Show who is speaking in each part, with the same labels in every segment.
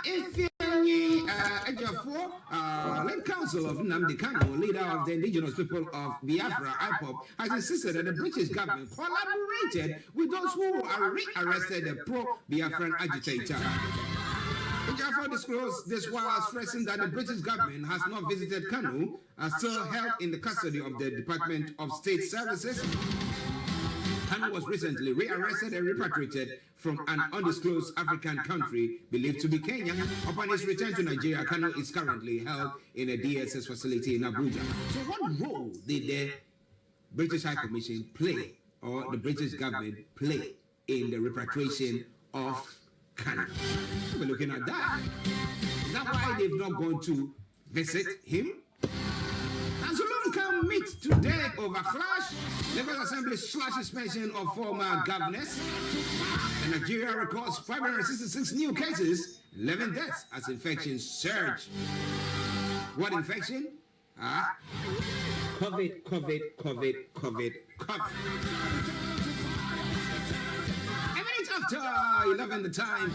Speaker 1: Ifeanyi Ejiofor, late council of Nnamdi Kanu, leader of the indigenous people of Biafra, IPOB, has insisted that the British government collaborated with those who are rearrested the pro-Biafran agitator. Ejiofor disclosed this while stressing that the British government has not visited Kanu, still held in the custody of the Department of State Services. Kanu was recently rearrested and repatriated from an undisclosed African country believed to be Kenya. Upon his return to Nigeria, Kanu is currently held in a DSS facility in Abuja. So what role did the British High Commission play, or the British government play, in the repatriation of Kanu? We're looking at that. Is that why they've not gone to visit him? Meet today over clash. Lagos Assembly slash suspension of former governors. And Nigeria records 566 new cases, 11 deaths as infections surge. What infection? COVID. A minute after 11 the time,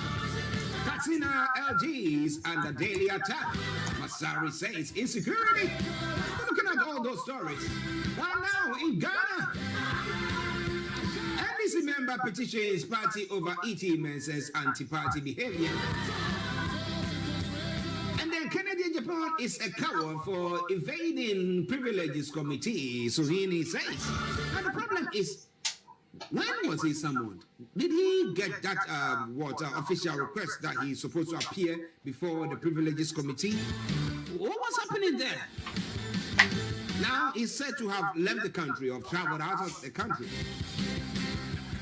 Speaker 1: Katsina LGs and the daily attack. Masari says insecurity. Looking at all those stories. But now in Ghana, NDC member petitions party over ET says anti-party behavior. And then Canadian Japan is a coward for evading privileges committee, Surini says. And the problem is, when was he summoned? Did he get that official request that he's supposed to appear before the privileges committee? What was happening there? Now he's said to have left the country or traveled out of the country.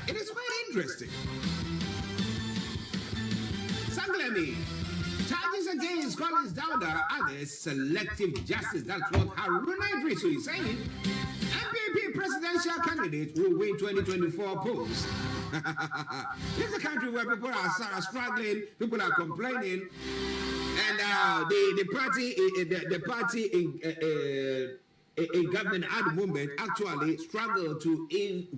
Speaker 1: It is quite interesting. Sanglemi, charges against Collins Dowda, others selective justice. That's what Haruna Idrisu is saying. MPP presidential candidate will win 2024 polls. This is a country where people are struggling, people are complaining, and the party in government at the moment actually struggled to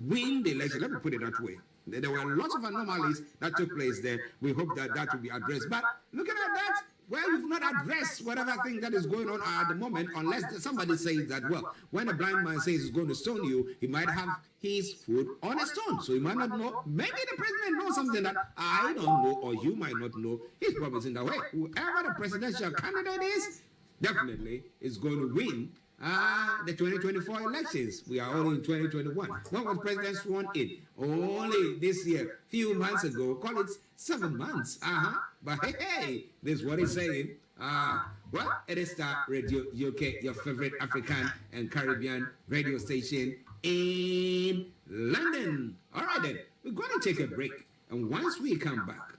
Speaker 1: win the election. Let me put it that way. There were lots of anomalies that took place there. We hope that that will be addressed. But looking at that, well, we've not addressed whatever thing that is going on at the moment, unless somebody says that, well, when a blind man says he's going to stone you, he might have his foot on a stone. So he might not know. Maybe the president knows something that I don't know, or you might not know. He's promising that way. Whoever the presidential candidate is, definitely is going to win the 2024 elections. We are only in 2021. When was President sworn in? Only this year, few months ago. Call it 7 months. But hey, this is what he's saying. Well, it is Starr Radio UK, your favorite African and Caribbean radio station in London. All right then, we're going to take a break, and once we come back,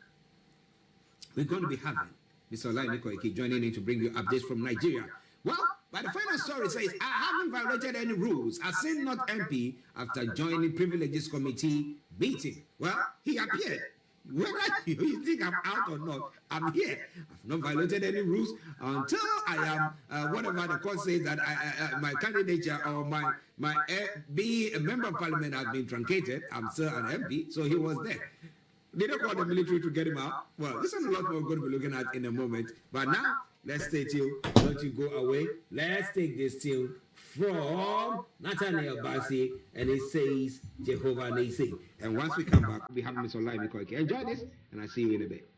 Speaker 1: we're going to be having Mr. Olayomi Koiki joining in to bring you updates from Nigeria. Well, but the final story says, I haven't violated any rules. I said not MP after joining Privileges Committee meeting. Well, he appeared. Whether you think I'm out or not, I'm here. I've not violated any rules until I am, whatever the court says that my candidature or my being a member of parliament has been truncated. I'm still an MP, so he was there. They don't call the military to get him out. Well, this is a lot we're going to be looking at in a moment. But now, let's stay tuned. Don't you go away. Let's take this tune from Nathaniel Bassi, and it says Jehovah Nisi. And once we come back, we have Mr. Olayomi Koiki. Enjoy this, and I'll see you in a bit.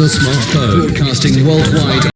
Speaker 2: your smartphone. Broadcasting worldwide.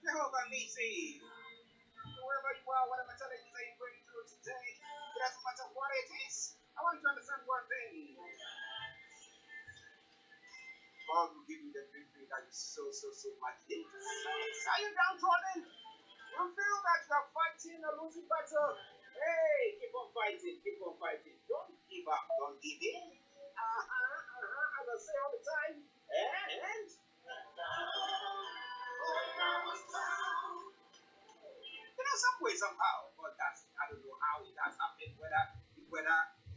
Speaker 1: Jehovah Nisi, whoever you are, whatever challenges are you going through today, it doesn't matter what it is. I want you to understand one thing. God will give you the victory that is so much needed. Are you downtrodden? You feel that you are fighting a losing battle? Hey, keep on fighting, keep on fighting. Don't give up, don't give in. As I say all the time. And some way, somehow, God does it. I don't know how it has happened, whether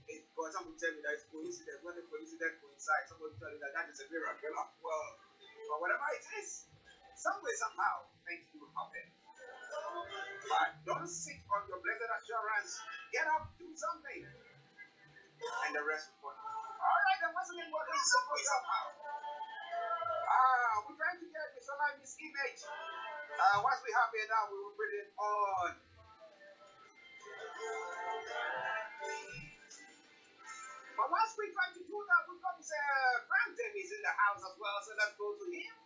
Speaker 1: it's God, someone tell me that it's coincidence, when the coincidence coincides, someone tell me that that is a miracle. Well, but whatever it is, some way, somehow, things do happen. But don't sit on your blessed assurance. Get up, do something, and the rest will follow. All right, then. President, welcome to the program. We're trying to get this image. Once we have it now, we will put it on. But once we try to do that, we've got Brandon is in the house as well, so let's go to him.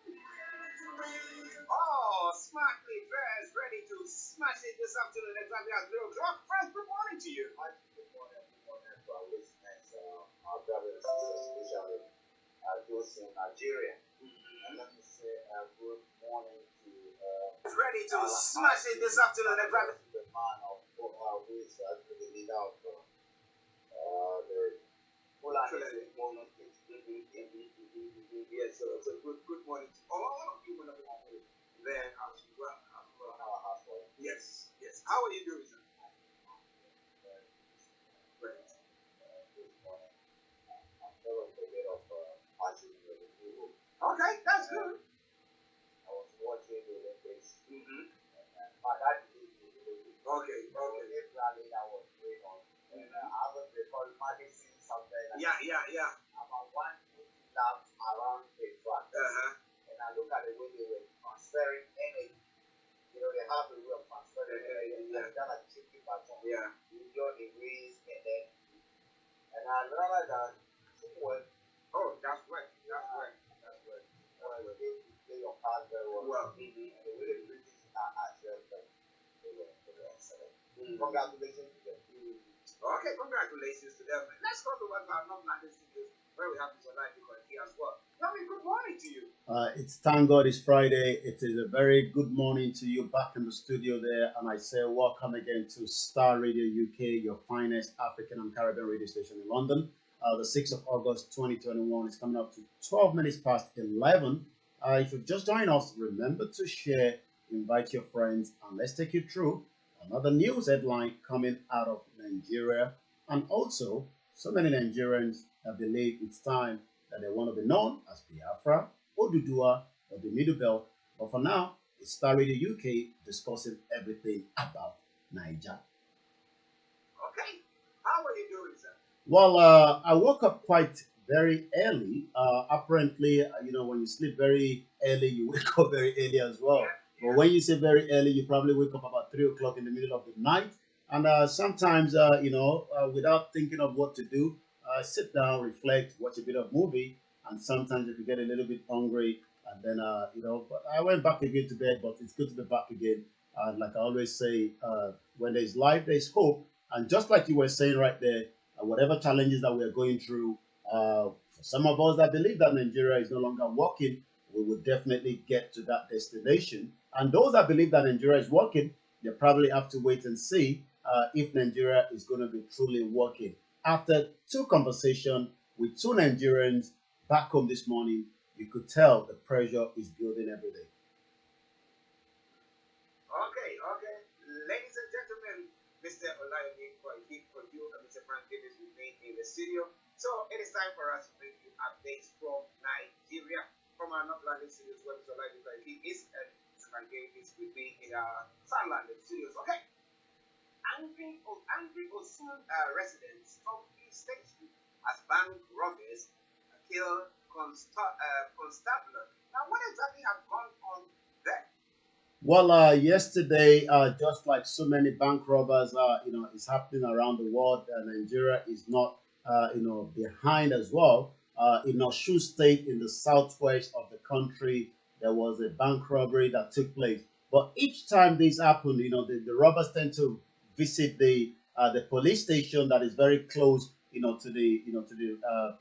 Speaker 1: Oh, smartly dressed, ready to smash it this afternoon exactly at 0 o'clock. Friends, good morning to you.
Speaker 3: Good morning to our listeners, our brothers and sisters, especially those in Nigeria. And let me say good morning to
Speaker 1: ready to smash it this afternoon exactly.
Speaker 3: The man of who is actually the leader of the Fulani State.
Speaker 1: Yes, so good morning to all of you whenever you're there as well.
Speaker 3: On our household.
Speaker 1: Yes. How are you doing, sir? Great.
Speaker 3: This morning, I'm following a bit of Archie in the Europe.
Speaker 1: Okay, that's good.
Speaker 3: I was watching the Olympics.
Speaker 1: Mm-hmm.
Speaker 3: My dad is the Olympics.
Speaker 1: Okay.
Speaker 3: This rally that was going on. And I haven't recalled Madison something.
Speaker 1: Yeah.
Speaker 3: About 150 laps around the track. And I look at the way they were transferring energy. You know, they have a way of transferring energy.
Speaker 1: Yeah.
Speaker 3: They're like chicken baton.
Speaker 1: Yeah.
Speaker 3: You do the race and I realized that teamwork.
Speaker 1: Oh, that's right.
Speaker 3: They play your cards very well. And the way the British are actually they were excellent. Congratulations to them.
Speaker 1: Okay, congratulations to them. Let's go to what our Nnamdi studios where we have this Olayomi Koiki as well. Nnamdi, good morning to you.
Speaker 4: It's thank God it's Friday. It is a very good morning to you back in the studio there, and I say welcome again to Starr Radio UK, your finest African and Caribbean radio station in London. The 6th of August 2021 is coming up to 12 minutes past 11. If you've just joined us, remember to share, invite your friends, and let's take you through another news headline coming out of Nigeria. And also, so many Nigerians believe it's time that they want to be known as Biafra, Oduduwa, or the Middle Belt. But for now, it's Starr Radio UK discussing everything about Niger.
Speaker 1: Okay. How are you doing, sir?
Speaker 4: Well, I woke up quite very early. Apparently, when you sleep very early, you wake up very early as well.
Speaker 1: Yeah.
Speaker 4: But when you say very early, you probably wake up about 3 o'clock in the middle of the night. And sometimes, without thinking of what to do, sit down, reflect, watch a bit of movie. And sometimes if you get a little bit hungry, and then, but I went back again to bed, but it's good to be back again. Like I always say, when there's life, there's hope. And just like you were saying right there, whatever challenges that we're going through, for some of us that believe that Nigeria is no longer working, we will definitely get to that destination. And those that believe that Nigeria is working, they probably have to wait and see if Nigeria is going to be truly working. After two conversations with two Nigerians back home this morning, you could tell the pressure is building every day.
Speaker 1: Okay. Ladies and gentlemen, Mr. Olayomi Koiki for you and Mr. Frank Davis with me in the studio. So it is time for us to bring you updates from Nigeria, from our North London studios where Mr. Olayomi Koiki is and Mr. Frank Davis with me in our South London studios. Okay. Angry Osun residents from East Station as bank robbers killed constabulary. Now, what exactly has gone on there?
Speaker 4: Well, yesterday, just like so many bank robbers, is happening around the world. Nigeria is not, behind as well. In Osun State, in the southwest of the country, there was a bank robbery that took place. But each time this happened, the robbers tend to visit the police station that is very close, to the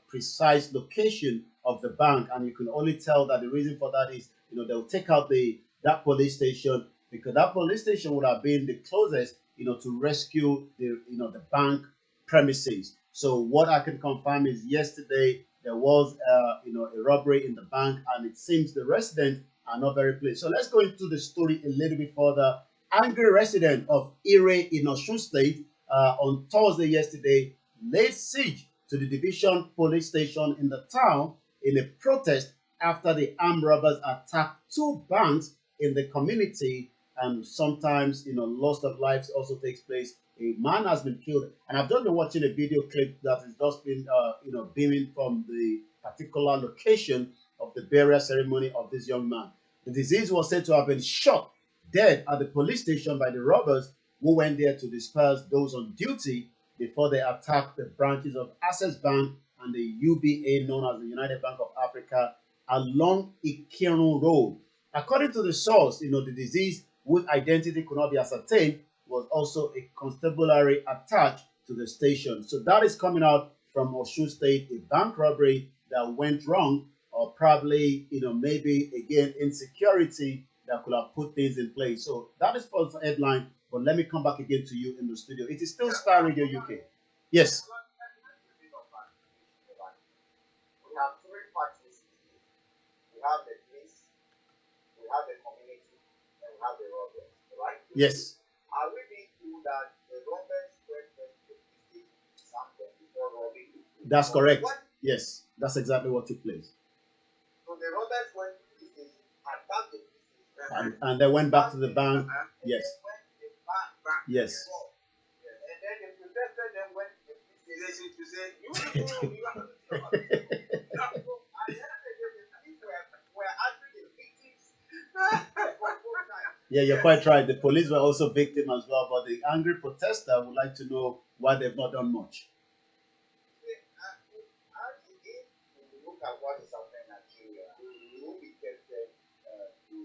Speaker 4: precise location of the bank, and you can only tell that the reason for that is, they'll take out that police station because that police station would have been the closest, to rescue the bank premises. So what I can confirm is yesterday there was a robbery in the bank, and it seems the residents are not very pleased. So let's go into the story a little bit further. Angry resident of Ire in Osun State on Thursday yesterday laid siege to the division police station in the town in a protest after the armed robbers attacked two banks in the community. And sometimes, loss of lives also takes place A man has been killed, and I've just been watching a video clip that has just been, beaming from the particular location of the burial ceremony of this young man. The deceased was said to have been shot dead at the police station by the robbers who went there to disperse those on duty before they attacked the branches of Access Bank and the UBA, known as the United Bank of Africa, along Ikirun Road. According to the source, the deceased, whose identity could not be ascertained, was also a constabulary attached to the station. So that is coming out from Osun State, a bank robbery that went wrong, or probably, maybe again insecurity that could have put things in place. So that is for the headline. But let me come back again to you in the studio. It is still Star Radio UK. Yes.
Speaker 3: We have three parties. We have the police, we have the community, and we have the robbers, right?
Speaker 4: Yes.
Speaker 3: Are we being told that the robbers were first to the something before robbing?
Speaker 4: That's correct. Yes, that's exactly what took place.
Speaker 3: So the robbers went to the station, attacked the police station,
Speaker 4: And they went back to the bank. Yes.
Speaker 3: went to the bank.
Speaker 4: Yes.
Speaker 3: And then they protested them went to the police station to say, you are
Speaker 4: Yeah, you're quite right. The police were also victims as well, but the angry protester would like to know why they've not done much.
Speaker 3: Look at what is happening in Nigeria. You will be tempted to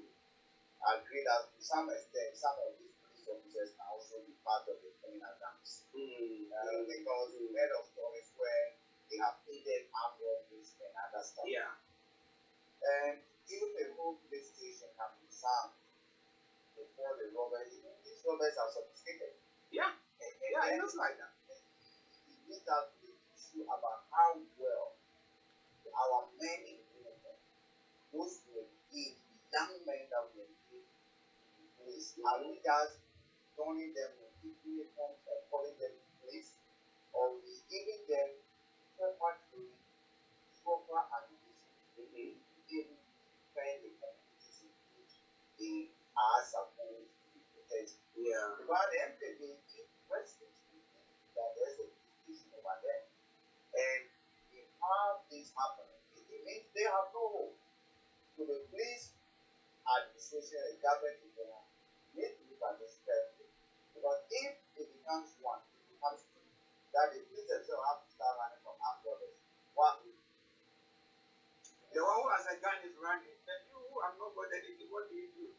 Speaker 3: agree that to some extent, some of these police officers can also be part of the criminal gangs. Because we heard of stories where they have aided armed robberies and other stuff.
Speaker 5: Yeah.
Speaker 3: And even the whole police station can be disarmed before the robbers, these robbers are sophisticated.
Speaker 5: Yeah. Yeah, it looks like that.
Speaker 3: It brings out the issue about how well our men in uniform, those who engage, the young men that we engage in police, are we just donning them with the uniforms and calling them police, or we giving them proper training, proper education, in defend the communities in which they are supposed to be protected.
Speaker 5: Yeah.
Speaker 3: Because at the end of the day, if Westerners think that there's a decision over there, and they have this happening, it means they have no hope. So the police administration and government in general need to look at this carefully. Because if it becomes one, it becomes two, that the police themselves have to start running from armed robbers. One,
Speaker 5: The one who has a gun is running. And you who have not got anything, what do you do?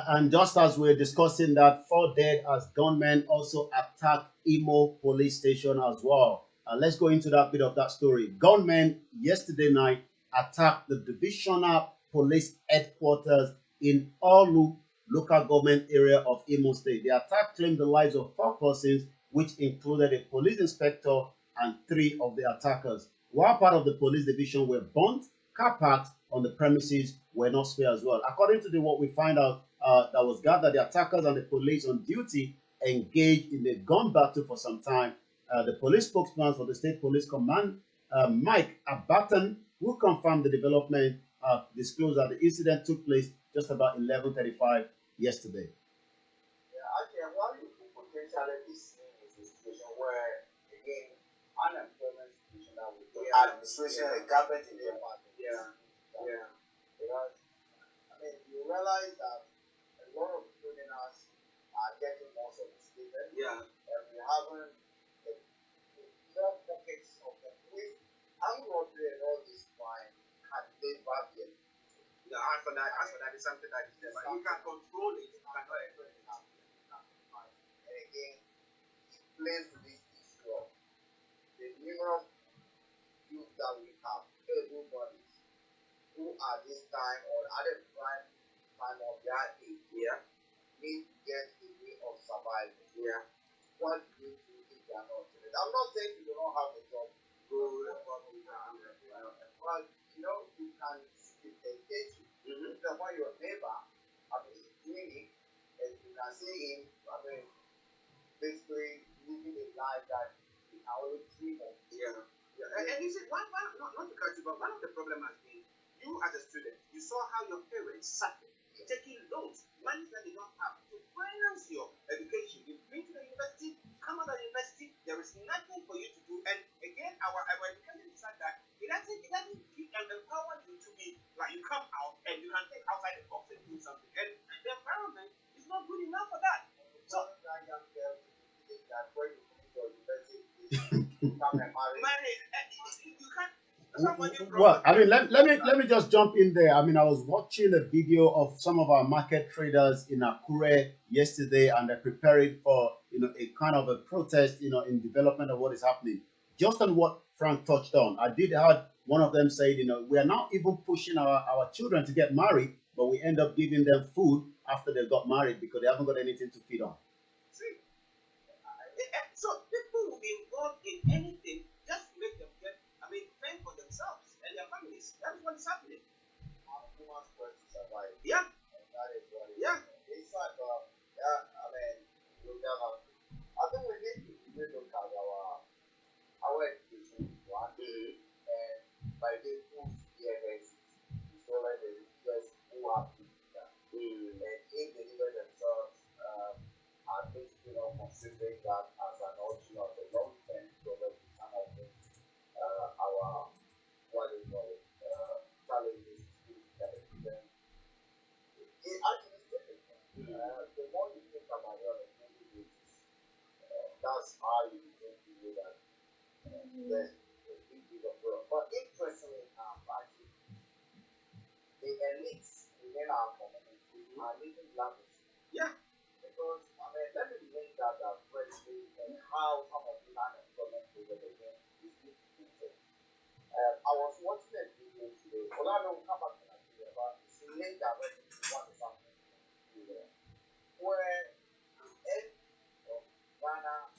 Speaker 4: And just as we're discussing that, 4 dead as gunmen also attacked Imo police station as well. Let's go into that bit of that story. Gunmen yesterday night attacked the divisional police headquarters in Olu local government area of Imo State. The attack claimed the lives of 4 persons, which included a police inspector and 3 of the attackers. While part of the police division were burnt, car parks on the premises were not spared as well. According to what we find out, that was gathered, the attackers and the police on duty engaged in a gun battle for some time. The police spokesman for the State Police Command, Mike Abaton, who confirmed the development, disclosed that the incident took place just about 11:35 yesterday.
Speaker 3: actually, what you could potentially be seeing is a situation where, again, unemployment situation that we do, administration and government in their part.
Speaker 5: Yeah.
Speaker 3: Because, you realize that a lot of criminals are getting more sophisticated.
Speaker 5: Yeah.
Speaker 3: And we're having more pockets of them. With armed robbery and all this crime, can never be a
Speaker 5: No, as for that, it's something that is never. You can control it. You cannot control it.
Speaker 3: And again, it plays to this issue of the numerous youth that we have, everybody who at this time or at the prime time of their age, need to get a way of survival.
Speaker 5: Yeah.
Speaker 3: What do you do if they are not doing it? I'm not saying you don't have a job. But you can engage with someone, your neighbor, doing it, and you can see him, basically living a life that he can only dream of.
Speaker 5: Yeah. And you see, not to cut you, but one of the problems has been you as a student, you saw how your parents suffered taking loans, money that they don't have to finance your education. You bring to the university You can't. Somebody
Speaker 4: Well, I mean, let me just jump in there. I mean, I was watching a video of some of our market traders in Akure yesterday, and they're preparing for a kind of a protest, in development of what is happening. Just on what Frank touched on, I did heard one of them say, we are now even pushing our children to get married, but we end up giving them food after they got married because they haven't got anything to feed on.
Speaker 5: See, so people will be involved in anything just to make them get, fend for themselves and their families. That's what is happening. Yeah. Yeah.
Speaker 3: I think we need to really look at our education one and by the schools here so like the leaders who have to do that. And if the leaders themselves are basically not considering that as an option of the long term problem to some of our what do you call it challenges that they present. It actually stated the more you think about it on a daily basis, that's how you begin to know that there's a big deal of growth. But interestingly enough, actually, the elites within our community are living lavishly.
Speaker 5: Yeah.
Speaker 3: Because, let me link that directly and how some of the unemployment figures again is depleted. I was watching a video today. Olayomi will come back to Nigeria, but it's linked directly to what is happening in Nigeria, where the end of Ghana,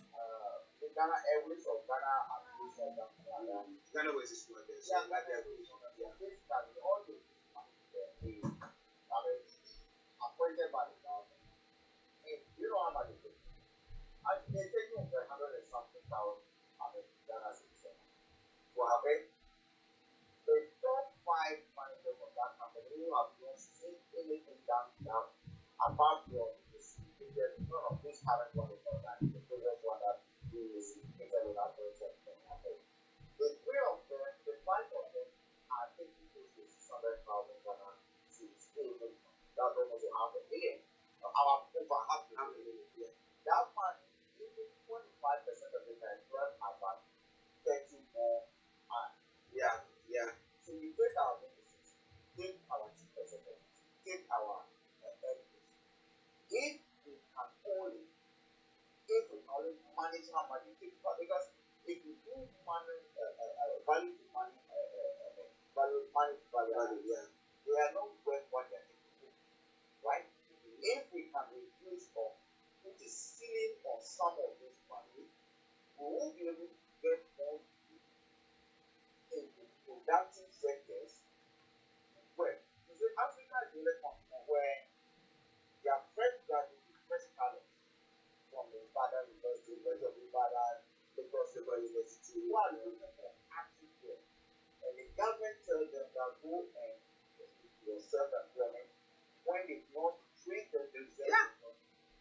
Speaker 3: the Ghana Airways or Ghana Aviation or something like that.
Speaker 5: Ghana was this one there.
Speaker 3: Yeah, like basically all the money there is, appointed by the government. And you know how much it is. They're taking over 100 and something thousand, Ghana citizens. Well, the top 5 managers of that company who have not seen anything done to them apart from this indicated, none of this current one is not done, the previous one that is indicated in our project. The 3 of them, the 5 of them are taking close to 600,000 Ghana cedis. That's almost a half a million. Our over half a million. That money, even 25% of the Nigerians are about 30 more.
Speaker 5: Yeah.
Speaker 3: So we take our medicines, take our 2% of it, take our everything. If we can only manage how much it takes, because if we do money, value to money, money to value, they are not worth what they are taking, right? If we can reduce or put a ceiling on some of this money, we will be able to get more in the productive sectors. Where you see, Africa is the only continent where they are fresh graduates, fresh talents from the Ibadan University, University of Ibadan, Lagos University, who are looking for active work. And the government tells them that go and your self-employment when they not train them themselves.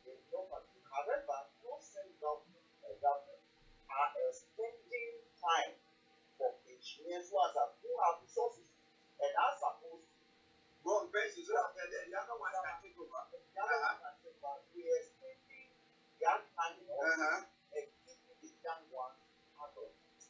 Speaker 3: They don't want to. However, most government are spending time for engineers who have resources and are supposed to
Speaker 5: Go on bench so that the other ones can take over.
Speaker 3: we are spending young money and keeping the young ones out of it.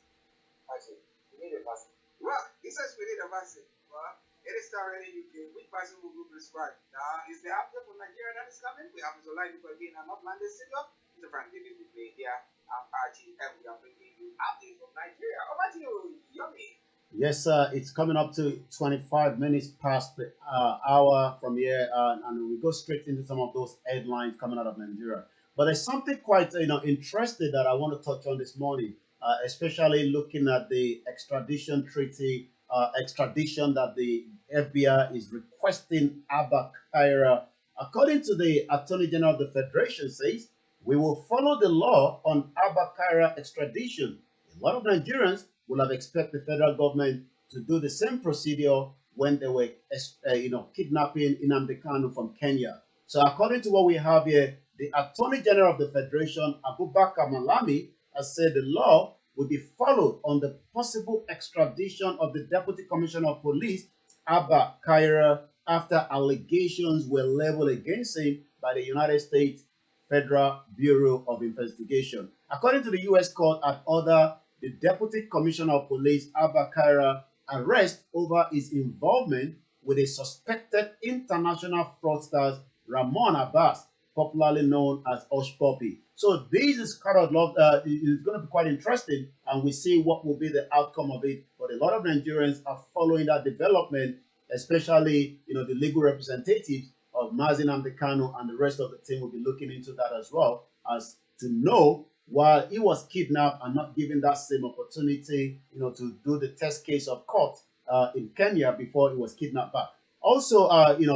Speaker 3: Actually, we need a vaccine.
Speaker 5: Well, he says we need a vaccine. Well, it is Starr in the UK. Which vaccine will be prescribed? Now, is the update from Nigeria that is coming? We have Olayomi Koiki in North London Studio. Mr. Frank David Media. I'm Archie, and we are bringing you updates from Nigeria. Over to you, Yomi.
Speaker 4: Yes, sir. It's coming up to 25 minutes past the hour from here, and we go straight into some of those headlines coming out of Nigeria. But there's something quite interesting that I want to touch on this morning, especially looking at the extradition treaty, extradition that the FBI is requesting Abba Kyari. According to the Attorney General of the Federation, says we will follow the law on Abba Kyari extradition. A lot of Nigerians will have expected the federal government to do the same procedure when they were, kidnapping Nnamdi Kanu from Kenya. So, according to what we have here, the Attorney General of the Federation, Abubakar Malami, has said the law will be followed on the possible extradition of the Deputy Commissioner of Police, Abba Kyari, after allegations were leveled against him by the United States Federal Bureau of Investigation. According to the U.S. court and other the Deputy Commissioner of Police, Abba Kyari, arrest over his involvement with a suspected international fraudster, Ramon Abbas, popularly known as Hush Puppy. So this is kind of it's going to be quite interesting, and we see what will be the outcome of it. But a lot of Nigerians are following that development, especially the legal representatives of Nnamdi Kanu and the rest of the team will be looking into that as well, as to know while he was kidnapped and not given that same opportunity, to do the test case of court in Kenya before he was kidnapped back. Also,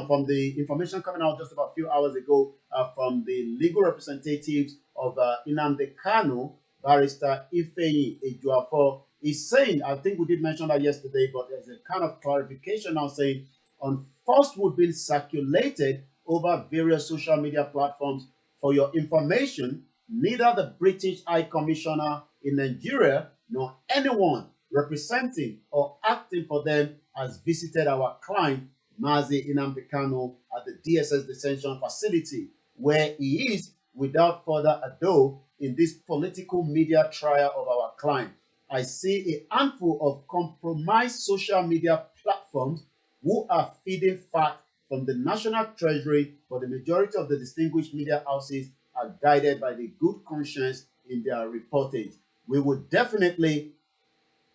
Speaker 4: from the information coming out just about a few hours ago from the legal representatives of Nnamdi Kanu, Barrister Ifeanyi Ejiofor, is saying, I think we did mention that yesterday, but there's a kind of clarification now saying, on falsehood being circulated over various social media platforms. For your information, neither the British High Commissioner in Nigeria nor anyone representing or acting for them has visited our client, Mazi Nnamdi Kanu, at the DSS detention facility, where he is, without further ado, in this political media trial of our client. I see a handful of compromised social media platforms who are feeding fact from the National Treasury, but the majority of the distinguished media houses are guided by the good conscience in their reportage. We would definitely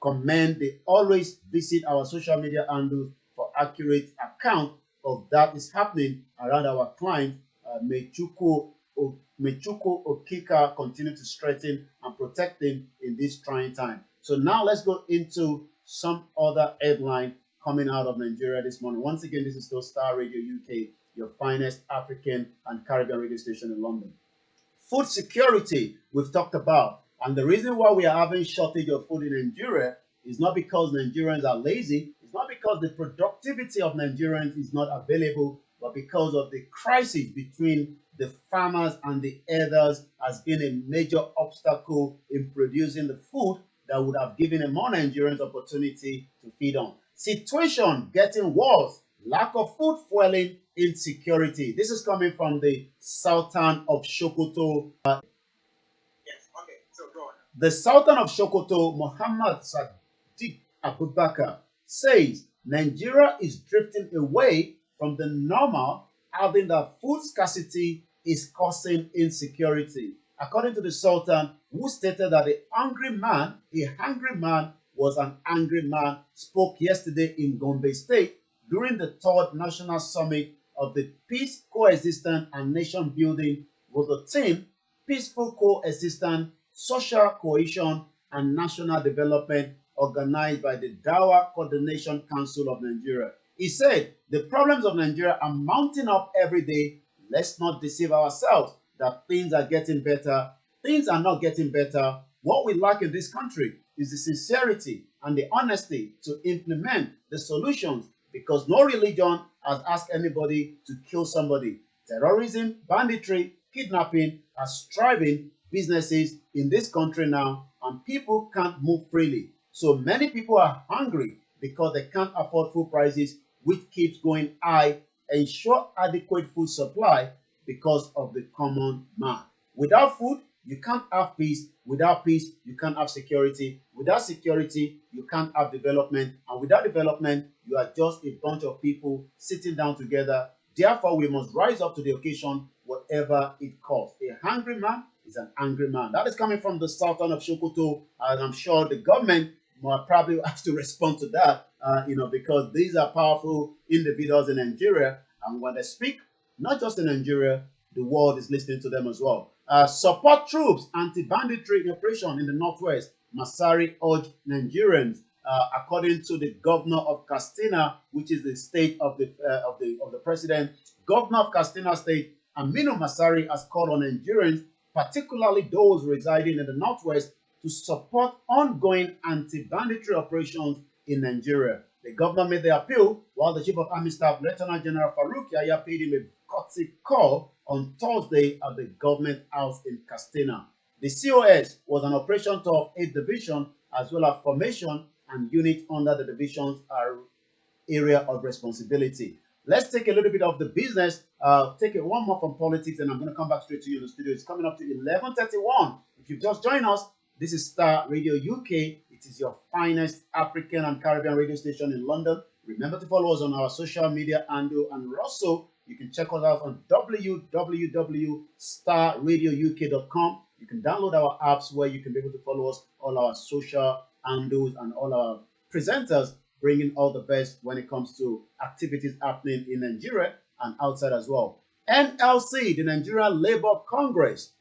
Speaker 4: commend they always visit our social media handles for accurate account of that is happening around our client. Mechuku Okika continue to strengthen and protect him in this trying time. So now let's go into some other headline coming out of Nigeria this morning. Once again, this is still Starr Radio UK, your finest African and Caribbean radio station in London. Food security we've talked about, and the reason why we are having shortage of food in Nigeria is not because Nigerians are lazy, it's not because the productivity of Nigerians is not available, but because of the crisis between the farmers and the herders has been a major obstacle in producing the food that would have given more Nigerians opportunity to feed on. Situation getting worse, lack of food fueling insecurity. This is coming from the Sultan of Sokoto.
Speaker 5: Yes, okay, so go on.
Speaker 4: The Sultan of Sokoto, Muhammad Sadiq Abubakar, says Nigeria is drifting away from the normal, adding that food scarcity is causing insecurity. According to the Sultan, who stated that a hungry man was an angry man, spoke yesterday in Gombe State during the 3rd National Summit of the Peace, Coexistence and Nation Building with the theme Peaceful Coexistence, Social Cohesion and National Development, organized by the Dawa Coordination Council of Nigeria. He said, the problems of Nigeria are mounting up every day. Let's not deceive ourselves that things are getting better. Things are not getting better. What we lack in this country is the sincerity and the honesty to implement the solutions, because no religion has asked anybody to kill somebody. Terrorism, banditry, kidnapping are striving businesses in this country now, and people can't move freely. So many people are hungry because they can't afford food prices, which keeps going high. Ensure adequate food supply because of the common man. Without food, you can't have peace. Without peace, you can't have security. Without security, you can't have development. And without development, you are just a bunch of people sitting down together. Therefore, we must rise up to the occasion, whatever it costs. A hungry man is an angry man. That is coming from the Sultan of Sokoto, and I'm sure the government will probably have to respond to that, because these are powerful individuals in Nigeria, and when they speak, not just in Nigeria, the world is listening to them as well. Support troops anti-banditry operation in the northwest. Masari urged Nigerians, according to the governor of Katsina, which is the state of the president. Governor of Katsina State, Aminu Masari, has called on Nigerians, particularly those residing in the northwest, to support ongoing anti-banditry operations in Nigeria. The governor made the appeal while the Chief of Army Staff, Lieutenant General Farouk Yahya, paid him a courtesy call on Thursday at the government house in Katsina. The COS was an operation tour of 8 divisions, as well as formation and units under the division's area of responsibility. Let's take a little bit of the business, take one more from politics, and I'm going to come back straight to you in the studio. It's coming up to 11:31. If you've just joined us, This is Star Radio UK. It is your finest African and Caribbean radio station in London. Remember to follow us on our social media handle, and also you can check us out on www.starradiouk.com. You can download our apps where you can be able to follow us, all our social handles and all our presenters, bringing all the best when it comes to activities happening in Nigeria and outside as well. NLC, the Nigerian Labour Congress,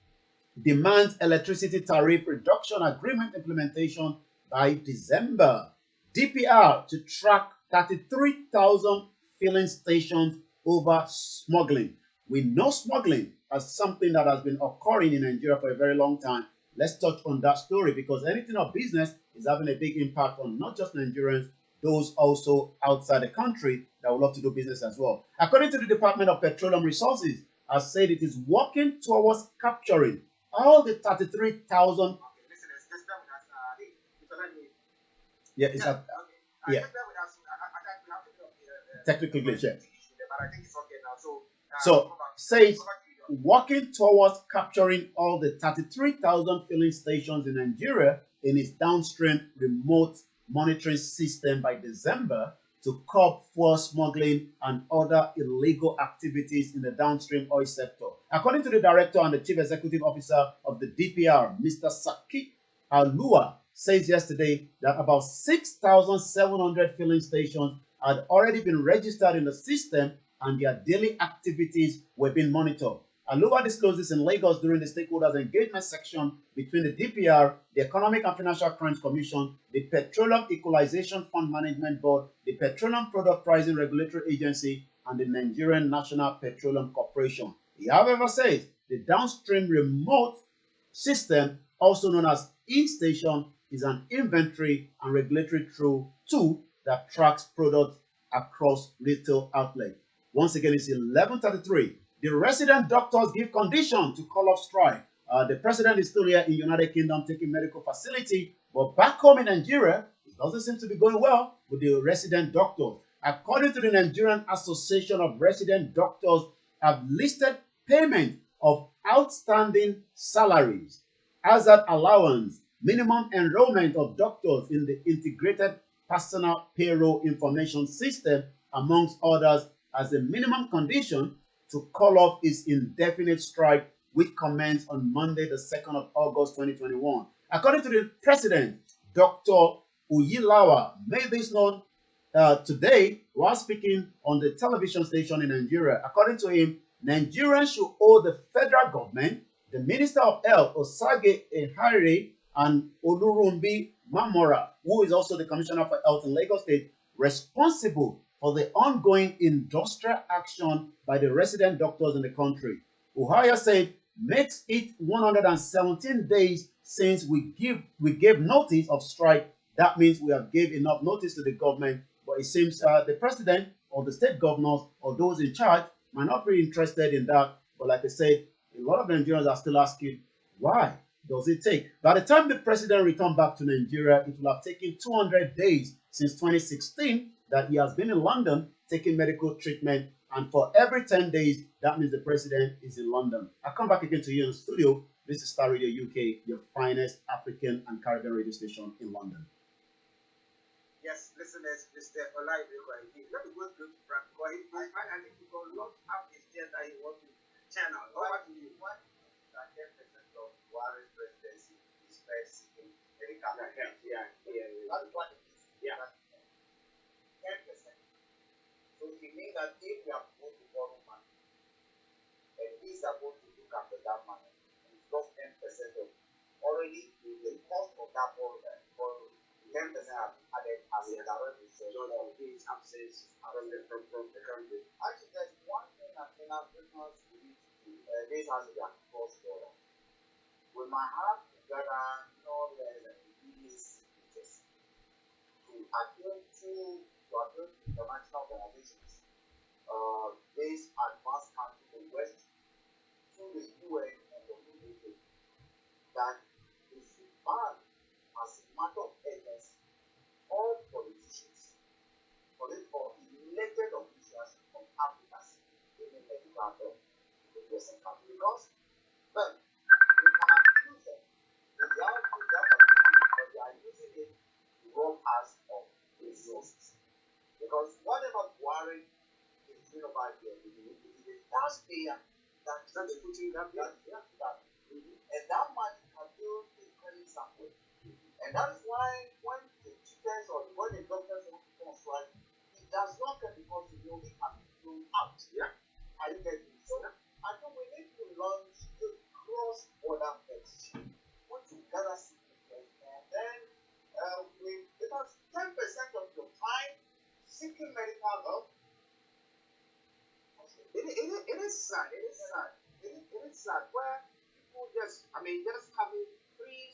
Speaker 4: demands electricity tariff reduction agreement implementation by December. DPR to track 33,000 filling stations over smuggling. We know smuggling as something that has been occurring in Nigeria for a very long time. Let's touch on that story, because anything of business is having a big impact on not just Nigerians, those also outside the country that would love to do business as well. According to the Department of Petroleum Resources, has said it is working towards capturing all the 33,000.
Speaker 5: Okay, listen, just bear with us. Because I need.
Speaker 4: Yeah, it's
Speaker 5: Okay.
Speaker 4: yeah.
Speaker 5: Just bear with us. I we have to do
Speaker 4: Technical glitch, yeah.
Speaker 5: But I think it's okay now.
Speaker 4: So says working towards capturing all the 33,000 filling stations in Nigeria in its downstream remote monitoring system by December to curb fuel smuggling and other illegal activities in the downstream oil sector. According to the director and the chief executive officer of the DPR, Mr. Saki Alua, says yesterday that about 6,700 filling stations had already been registered in the system and their daily activities were being monitored. Alua disclosed this in Lagos during the stakeholders engagement section between the DPR, the Economic and Financial Crimes Commission, the Petroleum Equalization Fund Management Board, the Petroleum Product Pricing Regulatory Agency, and the Nigerian National Petroleum Corporation. He, however, says the downstream remote system, also known as in-station, is an inventory and regulatory tool that tracks products across retail outlets. Once again, it's 11:33. The resident doctors give condition to call off strike. The president is still here in United Kingdom taking medical facility, but back home in Nigeria, it doesn't seem to be going well with the resident doctors. According to the Nigerian Association of Resident Doctors, have listed payment of outstanding salaries, hazard allowance, minimum enrollment of doctors in the integrated personal payroll information system, amongst others, as a minimum condition to call off its indefinite strike, which commenced on Monday, the 2nd of August, 2021. According to the president, Dr. Uyilawa made this known today while speaking on the television station in Nigeria. According to him, Nigerians should owe the federal government, the Minister of Health, Osage Ehaire, and Olurumbi Mamora, who is also the Commissioner for Health in Lagos State, responsible for the ongoing industrial action by the resident doctors in the country. Uhaya said, makes it 117 days since we gave notice of strike. That means we have gave enough notice to the government, but it seems the president or the state governors or those in charge might not be interested in that. But like I said, a lot of Nigerians are still asking, why does it take? By the time the president returned back to Nigeria, it will have taken 200 days since 2016 that he has been in London taking medical treatment, and for every 10 days, that means the president is in London. I come back again to you in the studio. This is Star Radio UK, your finest African and Caribbean radio station in London.
Speaker 5: Yes, listeners, Mr. Olayomi Koiki. Let me go to Frank Koiki. I think we got a lot of his chest that he wants to channel. Over to you.
Speaker 3: What is that 10% of Buhari's presidency is spent seeking medical help?
Speaker 5: Yeah.
Speaker 3: That's what it is.
Speaker 5: Yeah.
Speaker 3: 10%. So it means that if we are going to borrow money, and these are going to look after that money, and it's just 10% of already the cost of that borrowing, 10% have been added as a direct result of his absence from the country. Actually, there's one thing that in Africans need to do. This has to be cross border. We might have to gather no less than 1 billion signatures to appeal to international organizations, based advanced countries in the West, to the UN and the WHO, that they should ban as a matter of urgency all politicians, or elected officials from Africa giving medical help to the Western country. Because, well, we can accuse them. They have to rob us of resources. Because whatever Buhari is doing about here, it is the taxpayer that is putting that, and that money can build a credit sample. And that is why when the teachers or when the doctors want to come on strike, it does not get because the money can be thrown out. Yeah. Are you getting me? So I think we need to launch a cross-border petition, put together signatures, and then because 10% of your time seeking medical help. It is sad. It is sad. It is sad where people just having 3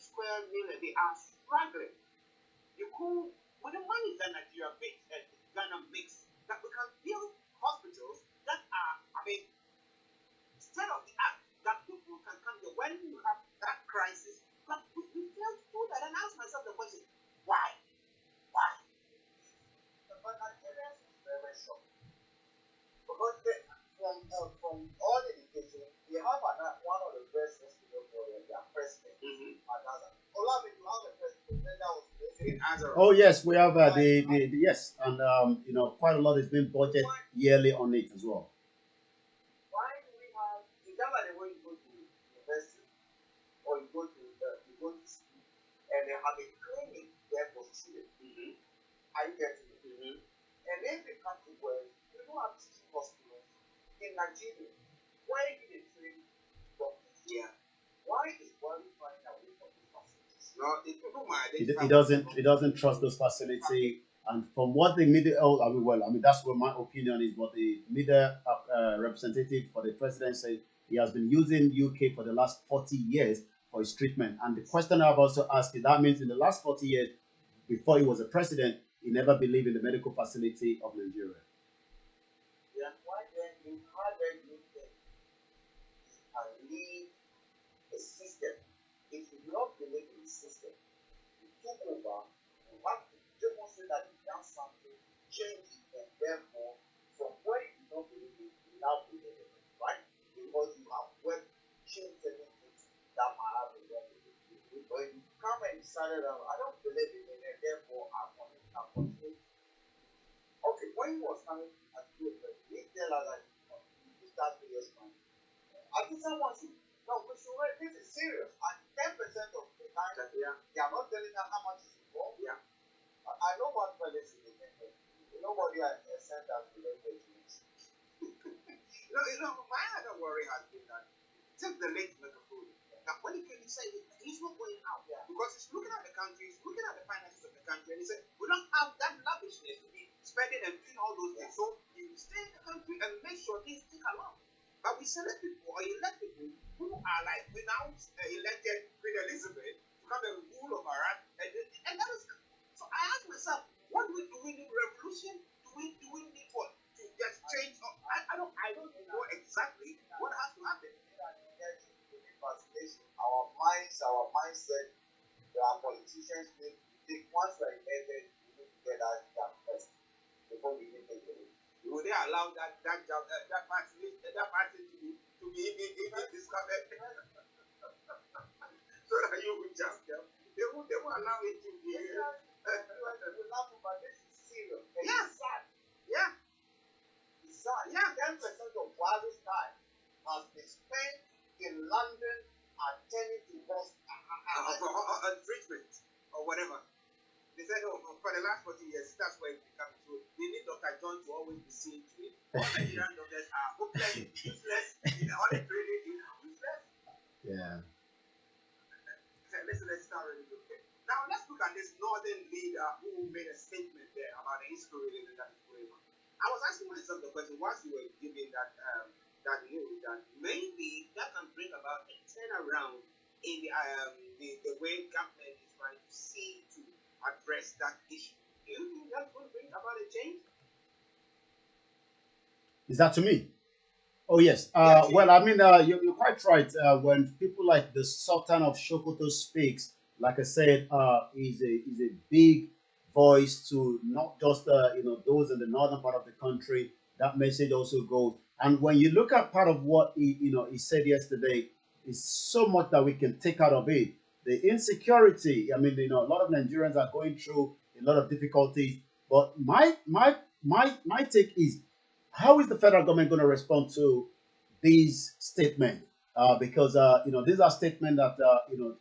Speaker 3: square meal, they are struggling. You could, with the money that Nigeria makes, Ghana makes, that we can build hospitals that are, state of the art, that people can come here when you have that crisis. But we fail to do that, and I ask myself the question, why? Why? But Nigerians is very short. Because from all indication, we have one of the best hospitals for their president. Olayomi, you have a president that was in Azara.
Speaker 4: Oh yes, we have the yes, and quite a lot is being budgeted yearly on it as well.
Speaker 3: Why do we have is that like the way you go to university or you go to school and they have a clinic there for students? Are you getting it? And then the country where we don't have teaching hospitals in Nigeria, where do they train doctors? Yeah. Why is one trying away from these facilities? No,
Speaker 4: He doesn't trust those facilities, and from what the media, that's what my opinion is. What the media representative for the president said, he has been using UK for the last 40 years for his treatment. And the question I've also asked is that means in the last 40 years, before he was a president, he never believed in the medical facility of Nigeria.
Speaker 3: Yeah, why then you hardly think you can lead a system if you do not believe in the system? You took over, you have to demonstrate that you've done something, change it, and therefore, from where you don't believe it, you now believe it, right? Because you have worked, changed certain things that might have been wrong with it. When you come and decided, I don't believe in it, and therefore, I'm continue. Okay, when he was coming at the he tell us that you start 3 years money. I think someone should no, we should wait. This is serious. And 10% of the time, they are not telling us how much is involved. Yeah. I know what policy they can do. Nobody has sent us to the regulations. My other worry has been that take the late megaphone. Now, when he came, he said he's not going out because he's looking at the country, he's looking at the finances of the country, and he said we don't have that lavishness to be spending and doing all those things. So you stay in the country and make sure things take along. But we select people or elect people who are like we now elected Queen Elizabeth to come and rule over us, and that is. So I ask myself, what do we need revolution? Do we need what to just change? I don't know exactly what has to happen. Our minds, our mindset, our politicians need to take once we're elected, we need to get that first before we even take it. Will they allow that party to be even discovered? So that you will just them. They won't allow it to be. But this is serious. Yeah. It's sad. Yeah. It's sad. Yeah. 10% of Buhari's time has been spent in London attending to for treatment or whatever. They said, for the last 40 years, that's where it becomes. So they need Dr. John to always be seen to it. All Nigerian doctors are hopeless, useless. All the training is useless.
Speaker 4: Yeah.
Speaker 3: Let's start really good. Now let's look at this northern leader who made a statement there about the insecurity that is going on. I was asking myself the question once you were giving that news that maybe that can bring about a turnaround in the way government is trying to see to address that issue. Do you think that's going to bring about a change?
Speaker 4: Is that to me? Oh yes. Well, I mean, you're quite right. When people like the Sultan of Sokoto speaks, like I said, is a big voice to not just those in the northern part of the country. That message also goes. And when you look at part of what he said yesterday, is so much that we can take out of it. The insecurity. I mean, a lot of Nigerians are going through a lot of difficulties. But my take is, how is the federal government going to respond to these statements? Because these are statements that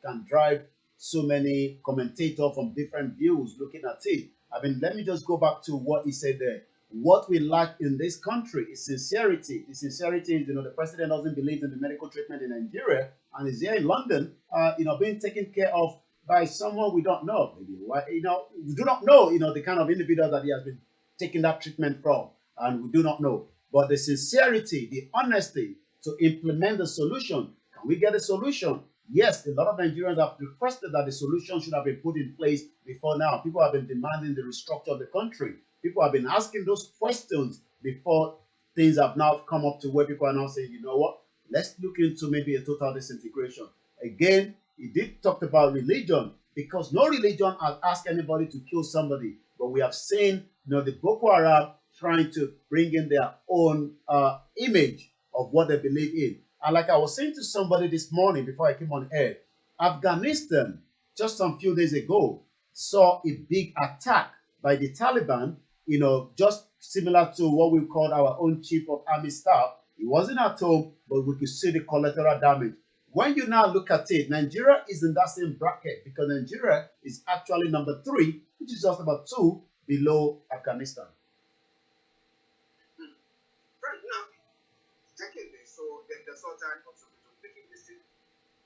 Speaker 4: can drive so many commentators from different views looking at it. I mean, let me just go back to what he said there. What we lack in this country is sincerity. The sincerity is, the president doesn't believe in the medical treatment in Nigeria and is here in London, being taken care of by someone we don't know. Maybe we do not know, the kind of individual that he has been taking that treatment from, and we do not know. But the sincerity, the honesty to implement the solution. Can we get a solution? Yes, a lot of Nigerians have requested that the solution should have been put in place before now. People have been demanding the restructure of the country. People have been asking those questions before things have now come up to where people are now saying, you know what, let's look into maybe a total disintegration. Again, he did talk about religion, because no religion has asked anybody to kill somebody. But we have seen, the Boko Haram trying to bring in their own image of what they believe in. And like I was saying to somebody this morning before I came on air, Afghanistan, just some few days ago, saw a big attack by the Taliban, just similar to what we called our own chief of army staff. He wasn't at home, but we could see the collateral damage. When you now look at it, Nigeria is in that same bracket, because Nigeria is actually number 3, which is just about 2 below Afghanistan.
Speaker 5: Right now, taking this, so the Sultan of Sokoto taking this thing.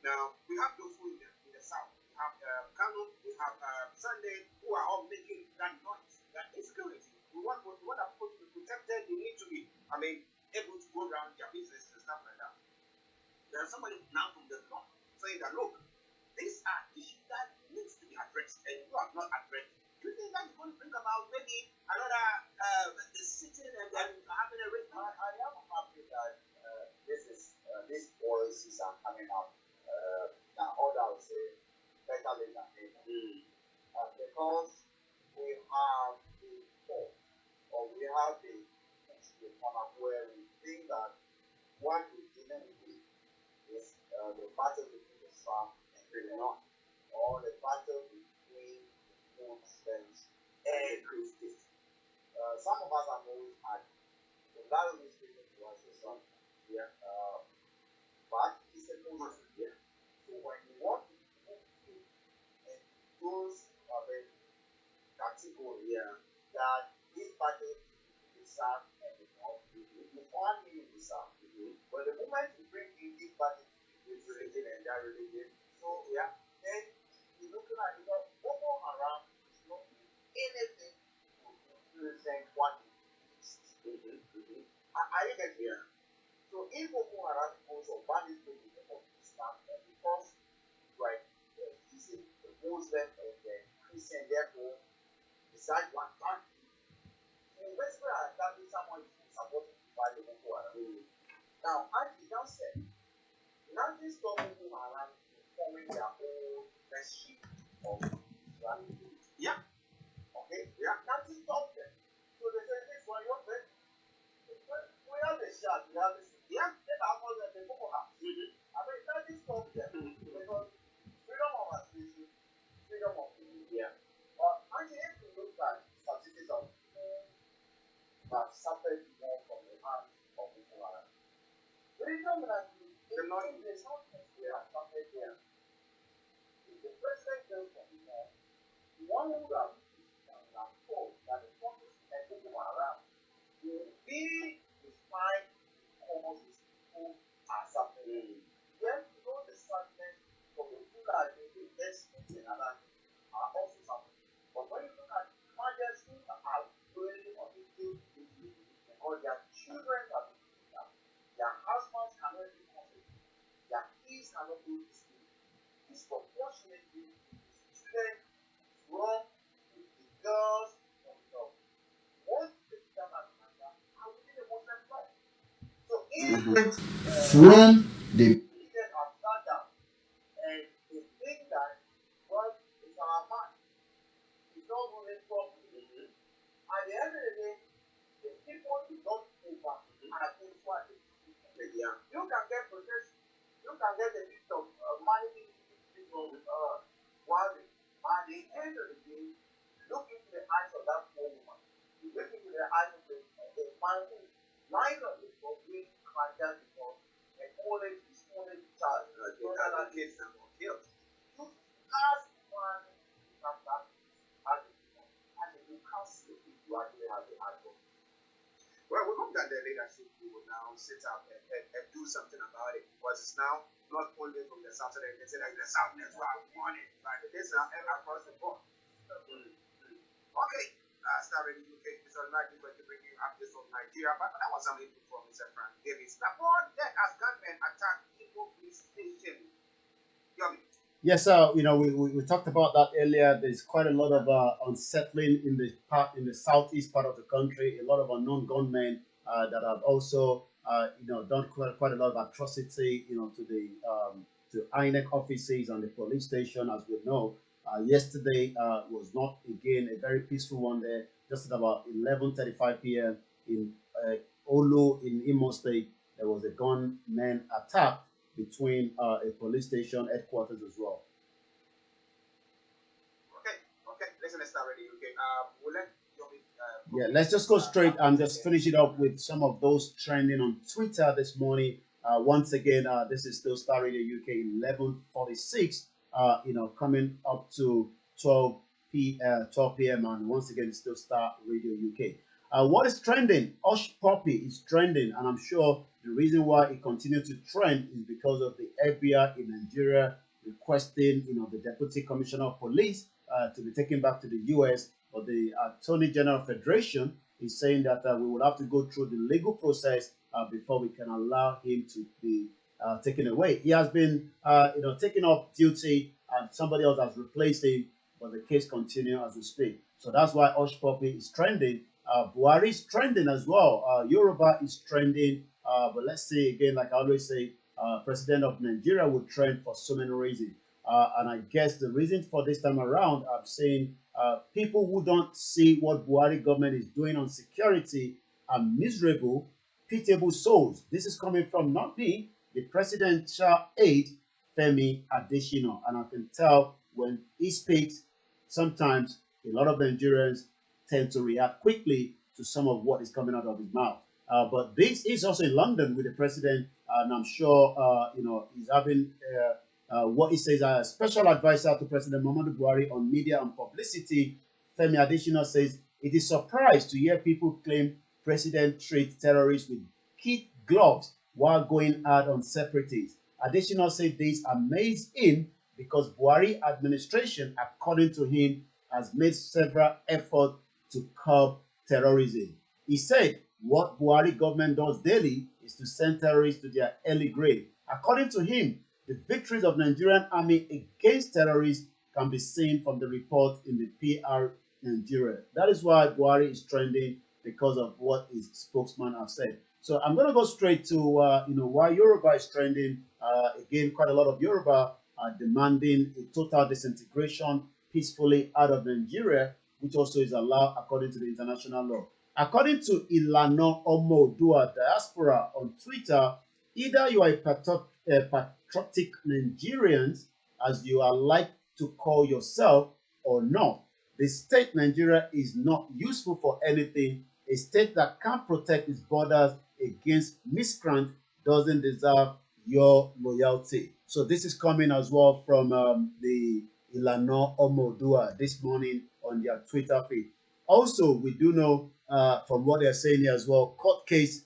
Speaker 5: Now, we have those who in the south. We have Kanu, we have Sunday, who are all making that noise, that insecurity. We want our people to be protected. They need to be, able to go around their business and stuff like that. There's somebody now from the north saying that, look, these are issues that needs to be addressed, and you have not addressed. Do you think that is going to bring about maybe another sitting and then having a race?
Speaker 3: I am happy that these policies are coming up. Now, all I would say, better than never. Because we have the thought, or we have the corner where we think that what we didn't do is the battle between the farm and the north, or the battle between the Muslims and Christians. Some of us have always had the value of speaking to us is something. Yeah. But it's a Muslim. Yeah. So when you want to put it in those categories, yeah, that this battle between the south and the north, you find me in the south. But the moment you bring in this battle between this religion and that religion, so yeah, then you're looking at Boko Haram is not doing anything to represent what it is. Are you getting here? So if Boko Haram goes on bandits go to the name of Islam, and because he's a Muslim and a Christian, therefore decide one country. So basically, that means someone is supporting to fight the Boko Haram. Now, Archie now said, Nnamdi stop Boko Haram forming their own membership of Islam. Yeah. Okay. Yeah. Nnamdi stopped them. So they said, this one, you're ready. We have the shot, we have the yeah, they are all the Boko Haram. Nnamdi stopped them because freedom of association, freedom of belief. Yeah. But actually, if you look at statistics of that suffered more from the hands of Boko Haram, freedom that the not they have suffered there. If the president goes from the north, one would have told that the forces and Boko Haram will be despite almost his people are suffering. Yes, you know the sadness of the people that the destiny and others are also suffering. But when you look at mothers who are really on the field because their children are being kidnapped, their husbands cannot be comfortable, their kids cannot go to school. Disproportionately, the children from the girls from the north. Most of them are within the Muslim faith. So if
Speaker 4: From the
Speaker 3: Christians have sat down and they think that God is our man, he's not ruling properly. At the end of the day, the people do not over against what they do. Yeah. You can get protection, you can get a bit of money from one day. At the end of the day, look into
Speaker 5: kids that were killed.
Speaker 3: Last one, and you can't see if you actually have the album.
Speaker 5: Well, we hope that the leadership will now sit up and do something about it, because it's now not only from the south, they say that the south as well want it, but it is now across the board. Okay, Starr in the UK, Mr. Nnamdi going to bring you updates from Nigeria, but that was some input from Mr. Frank Davis. Now, more dead as gunmen attack Igbo police station. Yomi.
Speaker 4: Yes, we talked about that earlier. There's quite a lot of unsettling in the southeast part of the country. A lot of unknown gunmen that have also, done quite a lot of atrocity, to the to INEC offices and the police station, as we know. Yesterday was not again a very peaceful one there. Just at about 11:35 p.m. in Olu in Imo State, there was a gunman attack between a police station headquarters as well.
Speaker 5: Okay, listen, let's start already. Okay, we'll let Yomi.
Speaker 4: Yeah, let's just go straight and just finish it up with some of those trending on Twitter this morning. Once again, this is still Starr Radio UK 11:46. Coming up to 12 p.m. and once again, it's still Starr Radio UK. What is trending? Hush Puppy is trending, and I'm sure the reason why it continues to trend is because of the FBI in Nigeria requesting, the Deputy Commissioner of Police to be taken back to the US. But the Attorney General Federation is saying that we will have to go through the legal process before we can allow him to be taken away. He has been, taken off duty, and somebody else has replaced him, but the case continues as we speak. So that's why Hush Puppy is trending. Buhari is trending as well. Yoruba is trending. But let's see again, like I always say, President of Nigeria will trend for so many reasons. And I guess the reason for this time around, I'm saying people who don't see what Buhari government is doing on security are miserable, pitiable souls. This is coming from not me, the presidential aide, Femi Adesina. And I can tell when he speaks, sometimes a lot of Nigerians tend to react quickly to some of what is coming out of his mouth. But this is also in London with the president, and I'm sure he's having what he says a special advisor to President Muhammadu Buhari on media and publicity. Femi Adesina says it is surprised to hear people claim president treats terrorists with kid gloves while going hard on separatists. Adesina said this amazed him because Buhari administration, according to him, has made several efforts to curb terrorism. He said what Buhari government does daily is to send terrorists to their early grave. According to him, the victories of Nigerian army against terrorists can be seen from the report in the PR Nigeria. That is why Buhari is trending, because of what his spokesman have said. So I'm going to go straight to why Yoruba is trending. Again, quite a lot of Yoruba are demanding a total disintegration peacefully out of Nigeria, which also is allowed according to the international law. According to Ilana Omodua Diaspora on Twitter, either you are a patriotic Nigerian, as you are like to call yourself, or not. The state Nigeria is not useful for anything. A state that can't protect its borders against miscreants doesn't deserve your loyalty. So this is coming as well from the Ilana Omodua this morning on their Twitter feed. Also, we do know from what they're saying here as well, court case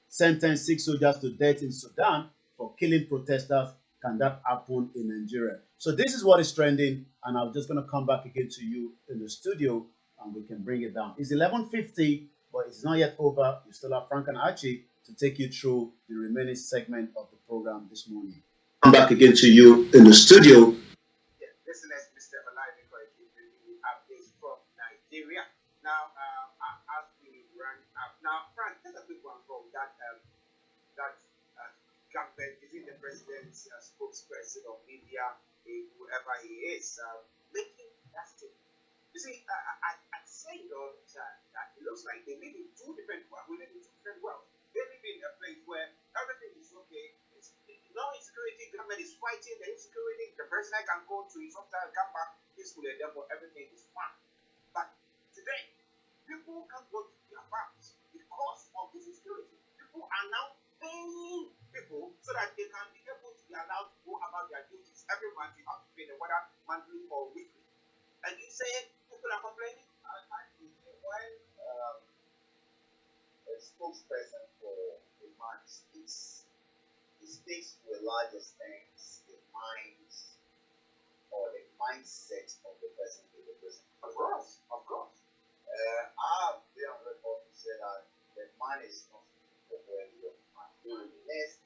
Speaker 4: sentenced 6 soldiers to death in Sudan for killing protesters. Can that happen in Nigeria? So this is what is trending, and I'm just going to come back again to you in the studio, and we can bring it down. It's 11:50, but it's not yet over. You still have Frank and Archie to take you through the remaining segment of the program this morning. Come back again to you in the studio.
Speaker 5: Yeah, listeners, Mr. Olayomi Koiki bringing you updates from Nigeria. Now, as we run up, now, Frank, just a quick one from that government. Is it the president's spokesperson or media, whoever he is, making that statement? You see, I say it all the time that it looks like they live in two different worlds. We live in two different worlds. They live in a place where everything is okay. It's no insecurity. Government is fighting the insecurity. The president can go to his hometown, come back peacefully, and therefore everything is fine. But today, people can't go to their farms because of this insecurity. People are now paying
Speaker 3: speaks to a large extent the minds or the mindset of the person in the prison.
Speaker 5: Of course, of course.
Speaker 3: I've been on record to say that the man is not the worthy of man. Unless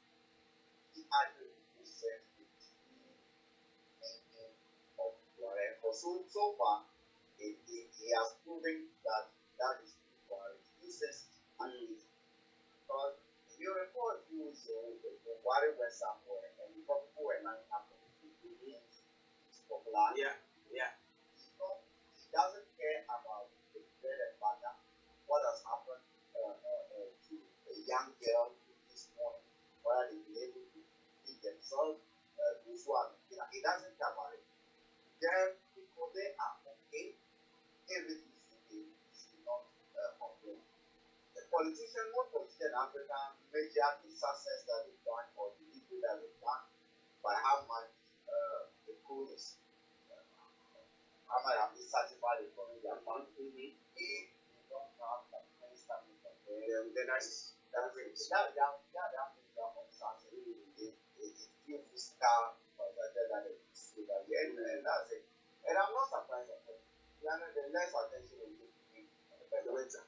Speaker 3: he actually possesses the true meaning of whatever. So far, he has proven that that is incest and it. Because if you recall a few weeks ago, Buhari went somewhere and the people were lining up for the it's popular.
Speaker 5: Yeah, yeah.
Speaker 3: He doesn't care about the bread and butter, what has happened to a young girl this morning, whether they've been able to feed themselves, those who are, he doesn't care about it. Then, because they are okay, everything is okay, he should not complain. The politician, most politicians in Africa measure the success that they've done or the evil that they've done by how much the police I might have been satisfied with their family. If you don't have the place coming from there,
Speaker 5: Then that's
Speaker 3: that means that on Saturday. It's still physical, but that it's and that's it. And I'm not surprised at it. The less attention we give to him, the better.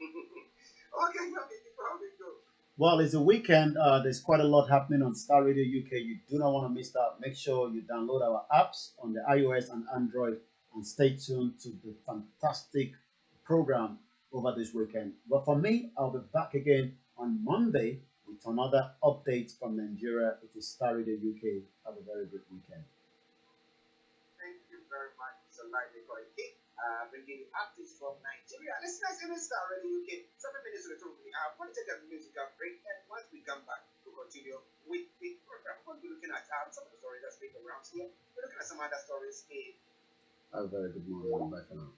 Speaker 5: Okay, before we go.
Speaker 4: Well, it's a weekend. There's quite a lot happening on Star Radio UK. You do not want to miss that. Make sure you download our apps on the iOS and Android and stay tuned to the fantastic program over this weekend. But for me, I'll be back again on Monday with another update from Nigeria. It is Star Radio UK. Have a very good weekend.
Speaker 5: Thank you very much, Mr. Olayomi Koiki, bringing updates from Nigeria. Listeners, in Star Radio UK, 7 minutes to the top. I'm going to take a musical break, and once we come back, we'll continue with the program. We're going to be looking at some of the stories that's been around here. We're looking at some other stories in
Speaker 4: Have a very good morning. Bye for now.